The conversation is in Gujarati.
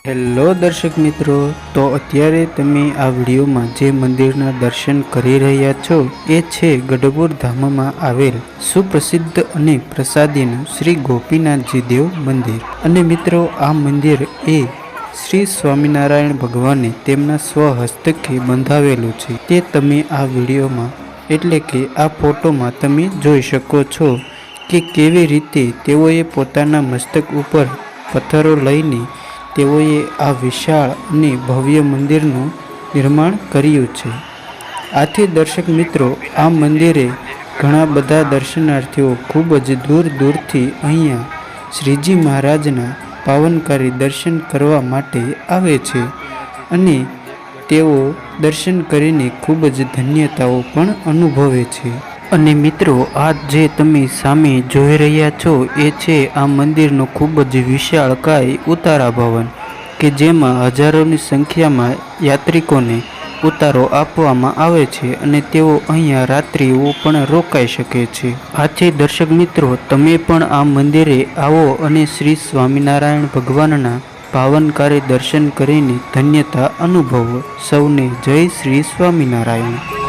હેલો દર્શક મિત્રો, તો અત્યારે તમે આ વિડીયોમાં જે મંદિરના દર્શન કરી રહ્યા છો એ છે ગઢપુર ધામમાં આવેલ સુપ્રસિદ્ધ અને પ્રસાદીનું શ્રી ગોપીનાથજી દેવ મંદિર। અને મિત્રો, આ મંદિર એ શ્રી સ્વામિનારાયણ ભગવાને તેમના સ્વહસ્તકે બંધાવેલું છે। તે તમે આ વિડીયોમાં એટલે કે આ ફોટોમાં તમે જોઈ શકો છો કે કેવી રીતે તેઓએ પોતાના મસ્તક ઉપર પથ્થરો લઈને તેઓએ આ વિશાળ અને ભવ્ય મંદિરનું નિર્માણ કર્યું છે। આથી દર્શક મિત્રો, આ મંદિરે ઘણા બધા દર્શનાર્થીઓ ખૂબ જ દૂર દૂરથી અહીંયા શ્રીજી મહારાજના પાવનકારી દર્શન કરવા માટે આવે છે અને તેઓ દર્શન કરીને ખૂબ જ ધન્યતાઓ પણ અનુભવે છે। અને મિત્રો, આ જે તમે સામે જોઈ રહ્યા છો એ છે આ મંદિરનો ખૂબ જ વિશાળકાય ઉતારા ભવન કે જેમાં હજારોની સંખ્યામાં યાત્રિકોને ઉતારો આપવામાં આવે છે અને તેઓ અહીંયા રાત્રિઓ પણ રોકાઈ શકે છે। આથી દર્શક મિત્રો, તમે પણ આ મંદિરે આવો અને શ્રી સ્વામિનારાયણ ભગવાનના પાવનકારી દર્શન કરીને ધન્યતા અનુભવો। સૌને જય શ્રી સ્વામિનારાયણ।